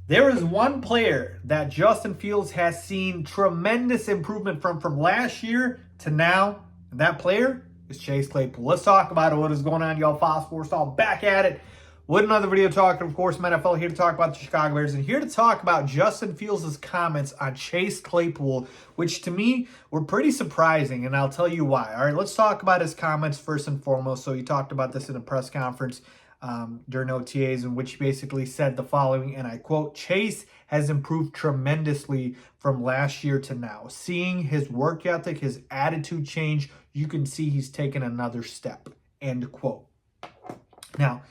There is one player that Justin Fields has seen tremendous improvement from last year to now, and that player is Chase Claypool. Let's talk about it. What is going on, y'all? Faiz Sports, all back at it with another video talking, of course, NFL. Here to talk about the Chicago Bears and here to talk about Justin Fields' comments on Chase Claypool, which to me were pretty surprising, and I'll tell you why. All right, let's talk about his comments first and foremost. So he talked about this in a press conference during OTAs, in which he basically said the following, and I quote, "Chase has improved tremendously from last year to now. Seeing his work ethic, his attitude change, you can see he's taken another step," end quote. Now,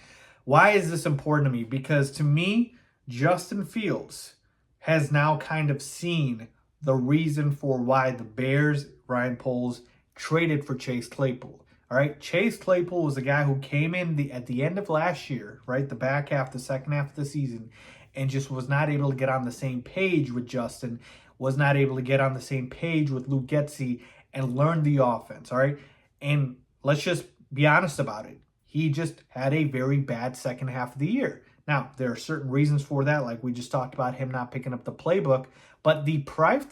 why is this important to me? Because to me, Justin Fields has now kind of seen the reason for why the Bears, Ryan Poles, traded for Chase Claypool. All right, Chase Claypool was a guy who came in at the end of last year, right, the back half, the second half of the season, and just was not able to get on the same page with Justin, was not able to get on the same page with Luke Getsy and learn the offense, all right? And let's just be honest about it. He just had a very bad second half of the year. Now, there are certain reasons for that, like we just talked about him not picking up the playbook, but the price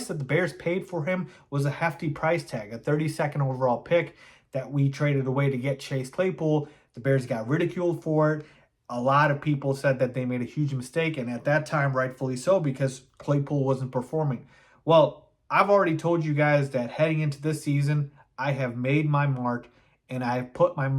that the Bears paid for him was a hefty price tag, a 32nd overall pick that we traded away to get Chase Claypool. The Bears got ridiculed for it. A lot of people said that they made a huge mistake, and at that time, rightfully so, because Claypool wasn't performing. Well, I've already told you guys that heading into this season, I have made my mark, and I've put my,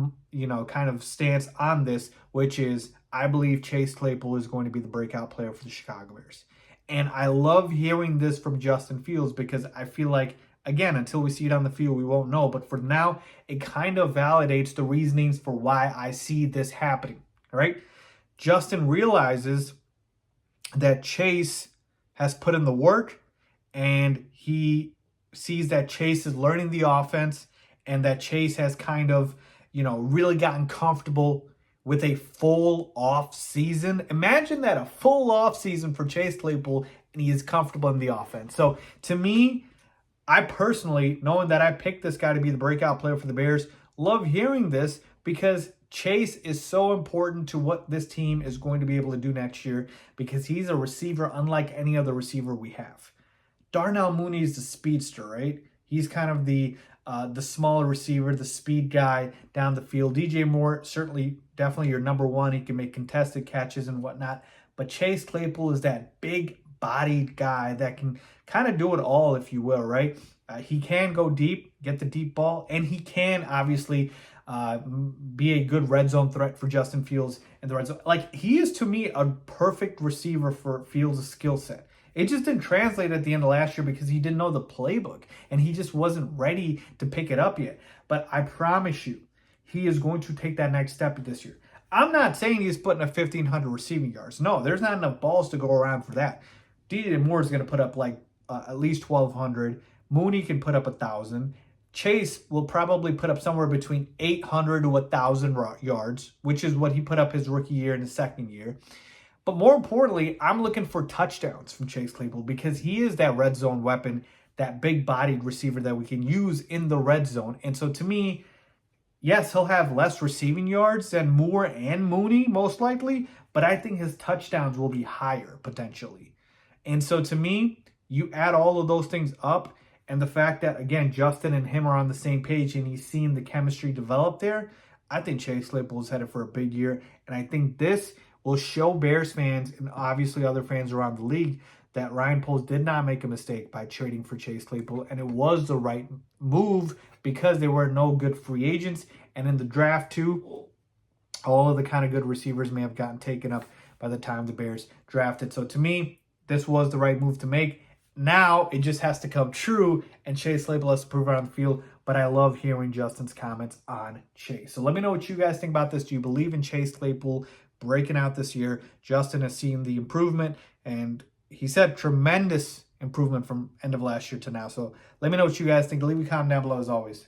kind of stance on this, which is I believe Chase Claypool is going to be the breakout player for the Chicago Bears. And I love hearing this from Justin Fields because I feel like, again, until we see it on the field, we won't know. But for now, it kind of validates the reasonings for why I see this happening, all right? Justin realizes that Chase has put in the work, and he sees that Chase is learning the offense, and that Chase has kind of, really gotten comfortable with a full off season. Imagine that, a full off season for Chase Claypool, and he is comfortable in the offense. So to me, I personally, knowing that I picked this guy to be the breakout player for the Bears, love hearing this because Chase is so important to what this team is going to be able to do next year because he's a receiver unlike any other receiver we have. Darnell Mooney is the speedster, right? He's kind of the smaller receiver, the speed guy down the field. DJ Moore, certainly, definitely your number one. He can make contested catches and whatnot. But Chase Claypool is that big-bodied guy that can kind of do it all, if you will, right? He can go deep, get the deep ball, and he can obviously be a good red zone threat for Justin Fields in the red zone. Like, he is, to me, a perfect receiver for Fields' skill set. It just didn't translate at the end of last year because he didn't know the playbook and he just wasn't ready to pick it up yet. But I promise you, he is going to take that next step this year. I'm not saying he's putting up 1,500 receiving yards. No, there's not enough balls to go around for that. DJ Moore is going to put up like at least 1,200. Mooney can put up 1,000. Chase will probably put up somewhere between 800 to 1,000 yards, which is what he put up his rookie year and his second year. But more importantly, I'm looking for touchdowns from Chase Claypool because he is that red zone weapon, that big-bodied receiver that we can use in the red zone. And so to me, yes, he'll have less receiving yards than Moore and Mooney, most likely, but I think his touchdowns will be higher, potentially. And so to me, you add all of those things up, and the fact that, again, Justin and him are on the same page and he's seeing the chemistry develop there, I think Chase Claypool is headed for a big year. And I think this will show Bears fans and obviously other fans around the league that Ryan Poles did not make a mistake by trading for Chase Claypool, and it was the right move because there were no good free agents, and in the draft too, all of the kind of good receivers may have gotten taken up by the time the Bears drafted. So to me, this was the right move to make. Now it just has to come true, and Chase Claypool has to prove it on the field. But I love hearing Justin's comments on Chase. So let me know what you guys think about this. Do you believe in Chase Claypool breaking out this year? Justin has seen the improvement, and he said tremendous improvement from end of last year to now. So let me know what you guys think. Leave a comment down below as always.